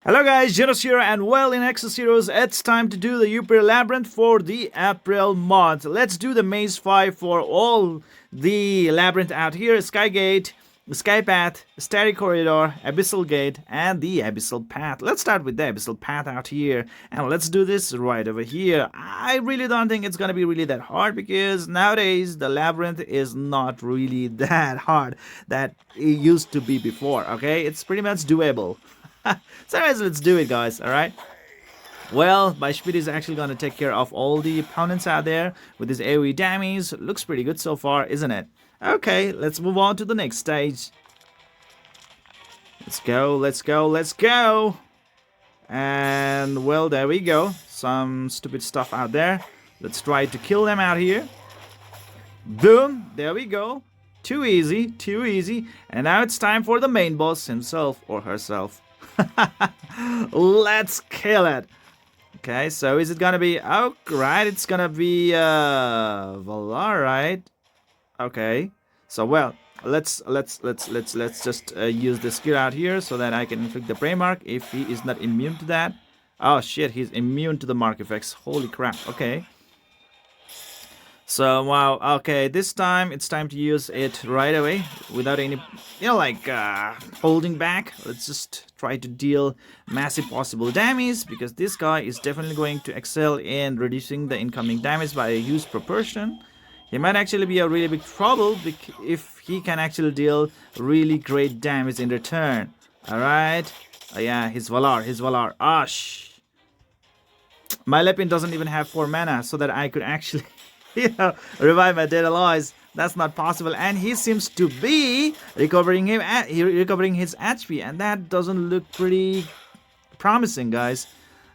Hello guys, Zennosh here, and well, in Exos Heroes, it's time to do the Yupir Labyrinth for the April month. Let's do the Maze 5 for all the labyrinth out here: Sky Gate, Sky Path, Starry Corridor, Abyssal Gate, and the Abyssal Path. Let's start with the Abyssal Path out here, and let's do this right over here. I really don't think it's gonna be really that hard, because nowadays the labyrinth is not really that hard that it used to be before, okay? It's pretty much doable. So anyways, let's do it, guys. Alright, well, my speed is actually going to take care of all the opponents out there with his AoE damage. Looks pretty good so far, isn't it? Okay, let's move on to the next stage. Let's go, let's go, let's go. And well, there we go. Some stupid stuff out there. Let's try to kill them out here. Boom, there we go. Too easy, too easy. And now it's time for the main boss himself or herself. Let's kill it. Okay, so is it gonna be... Oh, right, it's gonna be Valar, right? Okay, so well, let's just use the skill out here so that I can inflict the prey mark if he is not immune to that. Oh shit, he's immune to the mark effects. Holy crap. Okay, so wow, okay, this time it's time to use it right away without any, holding back. Let's just try to deal massive possible damage, because this guy is definitely going to excel in reducing the incoming damage by a huge proportion. He might actually be a really big trouble if he can actually deal really great damage in return. Alright, yeah, he's Valar, My Lepin doesn't even have 4 mana so that I could actually revive my dead allies. That's not possible, and he seems to be recovering his HP, and that doesn't look pretty promising, guys.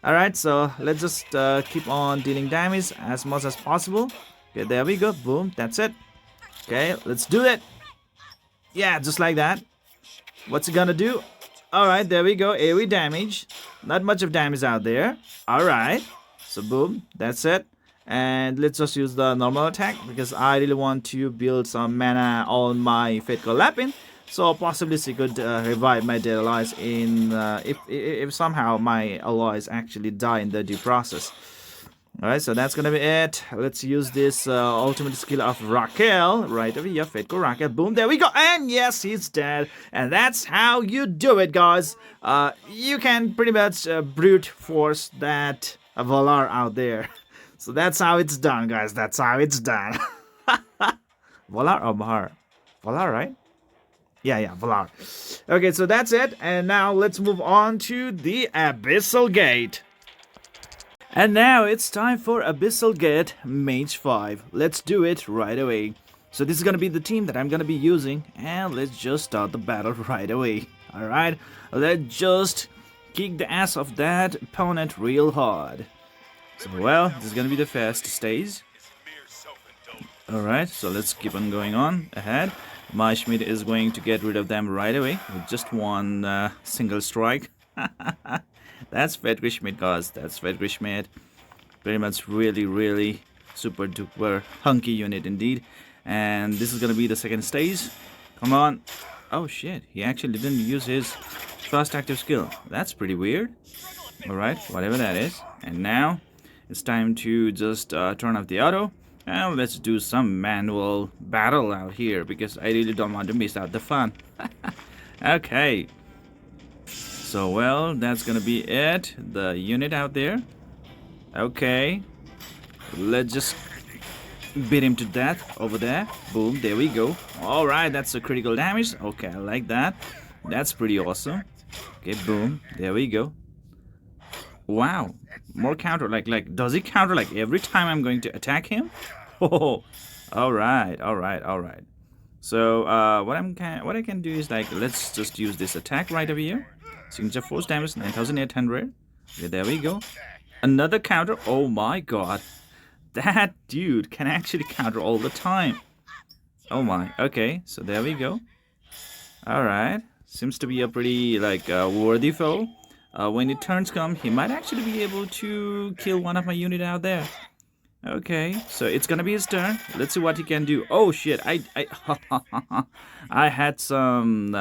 Alright, so let's just keep on dealing damage as much as possible. Okay, there we go. Boom, that's it. Okay, let's do it. Yeah, just like that. What's it gonna do? Alright, there we go. AoE damage. Not much of damage out there. Alright, so boom, that's it. And let's just use the normal attack, because I really want to build some mana on my Fateful Lapin, so possibly she could revive my dead allies in if somehow my allies actually die in the due process. Alright, so that's gonna be it. Let's use this ultimate skill of Raquel right over here. Fateful Raquel. Boom, there we go. And yes, he's dead. And that's how you do it, guys. You can pretty much brute force that Valar out there. So that's how it's done, guys. That's how it's done. Valar or Bahar? Valar, right? Yeah, Valar. Okay, so that's it. And now let's move on to the Abyssal Gate. And now it's time for Abyssal Gate Mage 5. Let's do it right away. So this is going to be the team that I'm going to be using. And let's just start the battle right away. Alright, let's just kick the ass of that opponent real hard. So, well, this is gonna be the first stage. Alright, so let's keep on going on ahead. My Schmidt is going to get rid of them right away with just one single strike. That's Fateful Schmidt, guys. That's Fateful Schmidt. Very much really super duper hunky unit indeed. And this is gonna be the second stage. Come on. Oh shit, he actually didn't use his first active skill. That's pretty weird. Alright, whatever that is. And now it's time to just turn off the auto, and let's do some manual battle out here, because I really don't want to miss out the fun. Okay, so well, that's gonna be it. The unit out there. Okay, let's just beat him to death over there. Boom, there we go. Alright, that's a critical damage. Okay, I like that. That's pretty awesome. Okay, boom, there we go. Wow, more counter, like does he counter like every time I'm going to attack him? Oh, all right. So what I can do is, like, let's just use this attack right over here. Signature force damage 9,800. Okay, there we go. Another counter. Oh my god, that dude can actually counter all the time. Oh my. Okay, so there we go. All right, seems to be a pretty worthy foe. When the turns come, he might actually be able to kill one of my unit out there. Okay, so it's gonna be his turn. Let's see what he can do. Oh shit! I had some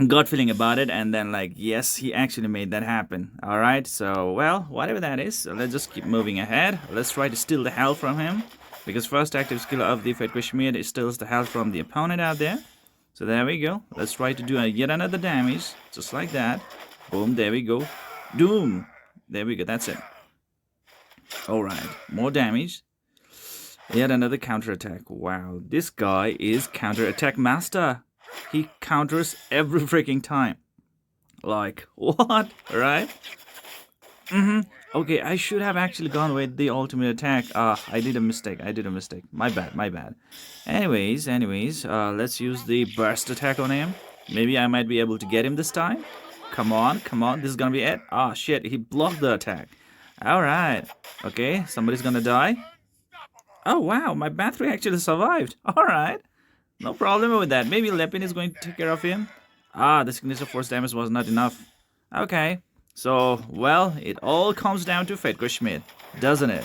gut feeling about it, and then like yes, he actually made that happen. All right, so well, whatever that is, so let's just keep moving ahead. Let's try to steal the health from him, because first active skill of the Fate Schmied is steals the health from the opponent out there. So there we go. Let's try to do yet another damage, just like that. Boom, there we go. Doom. There we go, that's it. Alright, more damage. Yet another counterattack. Wow, this guy is counterattack master. He counters every freaking time. Like, what? Right? Okay, I should have actually gone with the ultimate attack. I did a mistake. My bad. Anyways, let's use the burst attack on him. Maybe I might be able to get him this time. Come on. This is gonna be it. Ah, shit, he blocked the attack. Alright. Okay, somebody's gonna die. Oh, wow, my battery actually survived. Alright. No problem with that. Maybe Lepin is going to take care of him. Ah, the signature force damage was not enough. Okay. So, well, it all comes down to Fate Schmied, doesn't it?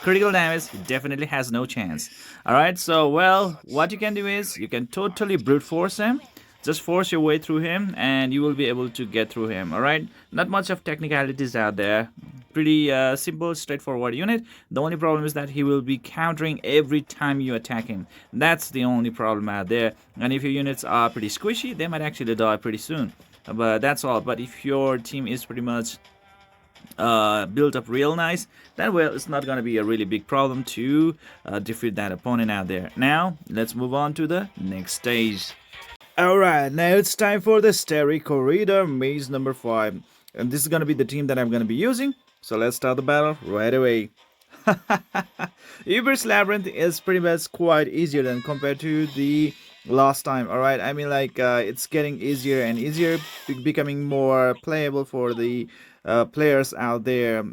Critical damage, he definitely has no chance. Alright, so, well, what you can do is, you can totally brute force him. Just force your way through him, and you will be able to get through him, alright? Not much of technicalities out there. Pretty simple, straightforward unit. The only problem is that he will be countering every time you attack him. That's the only problem out there. And if your units are pretty squishy, they might actually die pretty soon. But that's all. But if your team is pretty much built up real nice, then well, it's not gonna be a really big problem to defeat that opponent out there. Now let's move on to the next stage. Alright, now it's time for the Starry Corridor maze number 5, and this is gonna be the team that I'm gonna be using. So let's start the battle right away. Yupir Labyrinth is pretty much quite easier than compared to the last time. Alright, I mean, like it's getting easier and easier, becoming more playable for the players out there,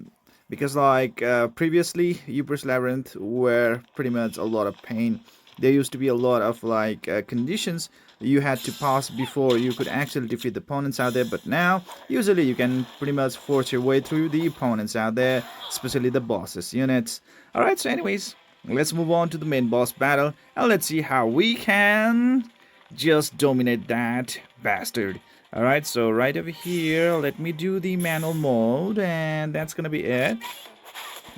because like previously Yupir Labyrinth were pretty much a lot of pain. There used to be a lot of like conditions you had to pass before you could actually defeat the opponents out there, but now usually you can pretty much force your way through the opponents out there, especially the bosses units. Alright, so anyways, let's move on to the main boss battle, and let's see how we can just dominate that bastard. Alright, so right over here, let me do the manual mode, and that's gonna be it.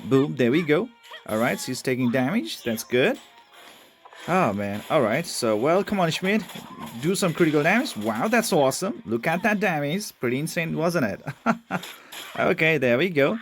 Boom, there we go. Alright, so he's taking damage, that's good. Oh man, alright, so well, come on Schmied, do some critical damage. Wow, that's awesome. Look at that damage, pretty insane, wasn't it? Okay, there we go.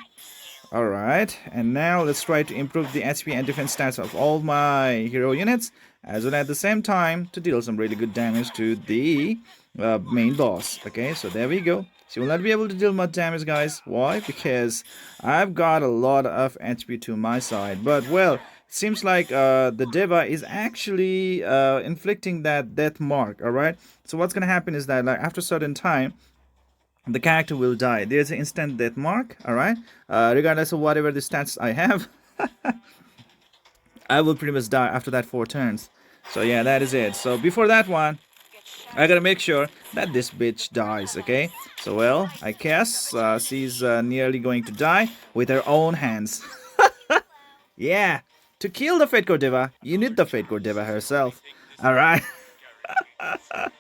Alright, and now let's try to improve the HP and defense stats of all my hero units, as well at the same time to deal some really good damage to the main boss. Okay, so there we go. So you will not be able to deal much damage, guys. Why? Because I've got a lot of HP to my side, but well, seems like the Deva is actually inflicting that death mark. Alright, so what's gonna happen is that like after a certain time the character will die. There's an instant death mark. Alright, regardless of whatever the stats I have, I will pretty much die after that 4 turns. So yeah, that is it. So before that one, I gotta make sure that this bitch dies. Okay, so well, I guess she's nearly going to die with her own hands. Yeah, to kill the Fate Core Deva, you need the Fate Core Deva herself. Alright.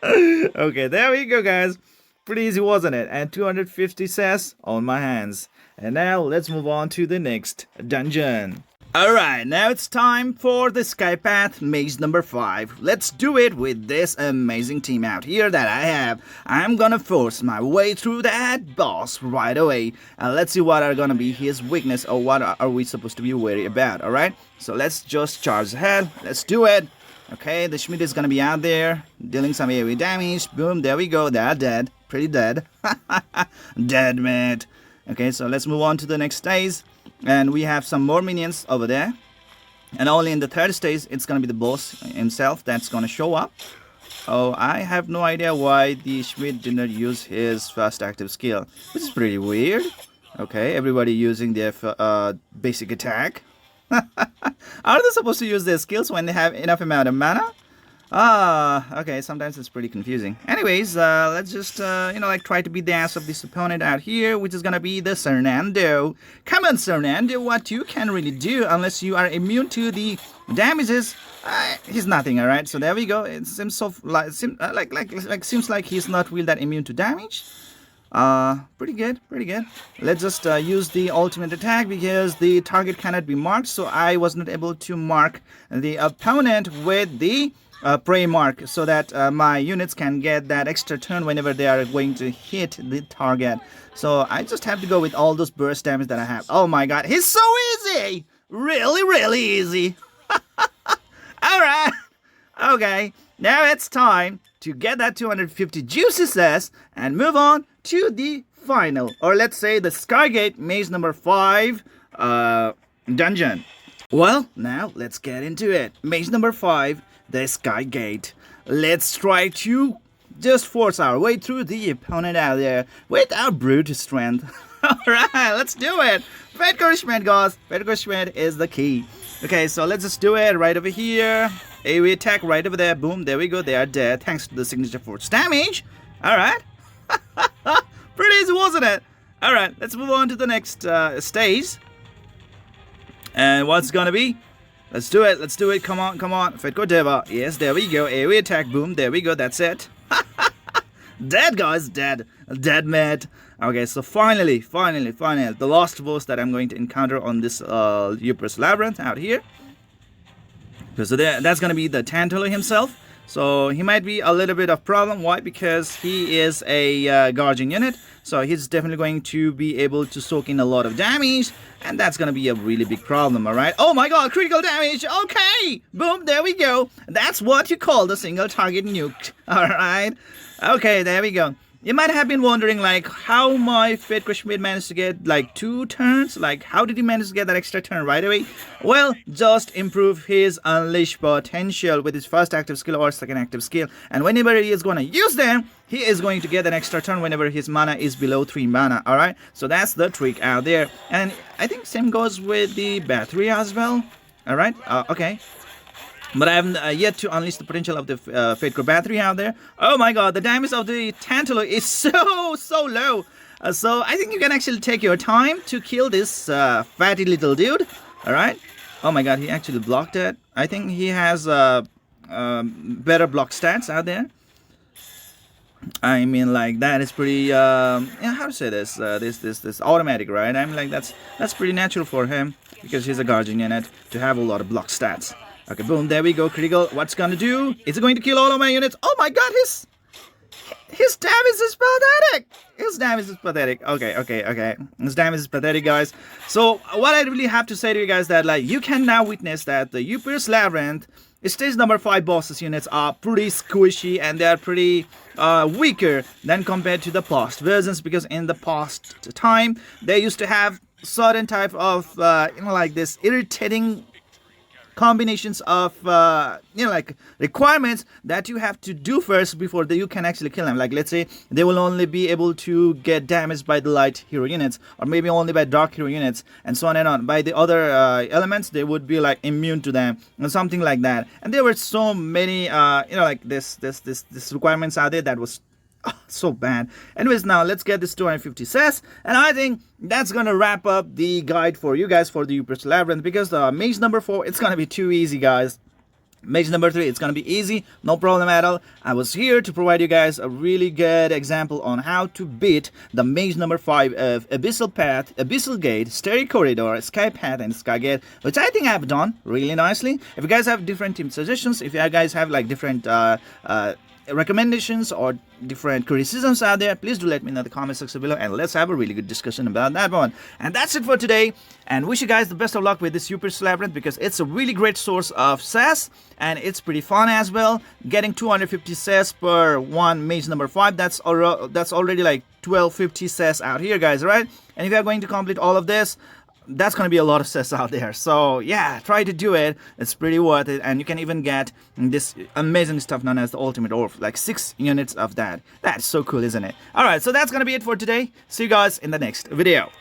Okay, there we go, guys. Pretty easy, wasn't it? And 250 says on my hands. And now let's move on to the next dungeon. Alright, now it's time for the Sky Path maze number 5. Let's do it with this amazing team out here that I have. I'm gonna force my way through that boss right away. And let's see what are gonna be his weakness, or what are we supposed to be worried about, alright? So let's just charge ahead. Let's do it. Okay, the Schmied is gonna be out there, dealing some AoE damage. Boom, there we go. They're dead. Pretty dead. Dead, mate. Okay, so let's move on to the next stage. And we have some more minions over there. And only in the third stage, it's gonna be the boss himself that's gonna show up. Oh, I have no idea why the Schmied did not use his first active skill, which is pretty weird. Okay, everybody using their basic attack. Are they supposed to use their skills when they have enough amount of mana? Okay, sometimes it's pretty confusing. Anyways, let's just, like try to beat the ass of this opponent out here, which is gonna be the Fernando. Come on, Fernando, what you can really do, unless you are immune to the damages, he's nothing, alright? So there we go. It seems so, seems like he's not really that immune to damage. Pretty good, pretty good. Let's just use the ultimate attack because the target cannot be marked, so I was not able to mark the opponent with the prey mark so that my units can get that extra turn whenever they are going to hit the target. So I just have to go with all those burst damage that I have. Oh my god, he's so easy! Really, really easy. Alright, okay, now it's time to get that 250 juicy cess and move on to the final, or let's say the Skygate Maze number 5 dungeon. Well, now let's get into it. Maze number 5, the Skygate. Let's try to just force our way through the opponent out there with our brute strength. Alright, let's do it. Encouragement, guys. Encouragement is the key. Okay, so let's just do it right over here. AoE attack right over there. Boom, there we go. They are dead thanks to the signature force damage. Alright. Pretty easy, wasn't it? Alright, let's move on to the next stage. And what's gonna be? Let's do it, let's do it. Come on, come on. Fetko Deva. Yes, there we go. AoE attack. Boom, there we go. That's it. Dead, guys, dead. Dead, mate. Okay, so finally, the last boss that I'm going to encounter on this Yupir Labyrinth out here. So that's going to be the Tantalo himself. So he might be a little bit of problem. Why? Because he is a guardian unit. So he's definitely going to be able to soak in a lot of damage. And that's going to be a really big problem, alright? Oh my god, critical damage! Okay! Boom, there we go. That's what you call the single target nuke. Alright? Okay, there we go. You might have been wondering, like, how my Fate Krishmid managed to get, like, 2 turns. Like, how did he manage to get that extra turn right away? Well, just improve his Unleash potential with his first active skill or second active skill. And whenever he is going to use them, he is going to get an extra turn whenever his mana is below 3 mana, alright? So that's the trick out there. And I think same goes with the battery as well. Alright, okay. But I haven't yet to unleash the potential of the Fate Core battery out there. Oh my god, the damage of the Tantalo is so low. So I think you can actually take your time to kill this fatty little dude. Alright. Oh my god, he actually blocked it. I think he has better block stats out there. I mean, like, that is pretty, yeah, how to say this? This automatic, right? I mean, like, that's pretty natural for him because he's a guardian unit to have a lot of block stats. Okay, boom, there we go, critical. What's gonna do? Is it going to kill all of my units? Oh my god, his damage is pathetic! His damage is pathetic. Okay. His damage is pathetic, guys. So, what I really have to say to you guys that, like, you can now witness that the Yupir Labyrinth stage number 5 bosses units are pretty squishy and they are pretty weaker than compared to the past versions, because in the past time, they used to have certain type of, like this irritating combinations of like requirements that you have to do first before you can actually kill them. Like, let's say they will only be able to get damaged by the light hero units, or maybe only by dark hero units, and so on and on. By the other elements, they would be like immune to them and something like that. And there were so many like this requirements out there that was so bad. Anyways, now let's get this 250 cess, and I think that's gonna wrap up the guide for you guys for the Yupir Labyrinth, because the mage number 4, it's gonna be too easy, guys. Mage number 3, it's gonna be easy, no problem at all. I was here to provide you guys a really good example on how to beat the mage number 5 of Abyssal Path, Abyssal Gate, Starry Corridor, Sky Path, and Skygate, which I think I've done really nicely. If you guys have different team suggestions, if you guys have like different recommendations or different criticisms out there, please do let me know in the comment section below, and let's have a really good discussion about that one. And that's it for today, and wish you guys the best of luck with this Yupir Labyrinth, because it's a really great source of cess and it's pretty fun as well. Getting 250 cess per one mage number 5, that's already like 1250 cess out here, guys, right? And if you are going to complete all of this, that's going to be a lot of cess out there. So yeah, try to do it. It's pretty worth it. And you can even get this amazing stuff known as the ultimate orb, like 6 units of that. That's so cool, isn't it? Alright, so that's going to be it for today. See you guys in the next video.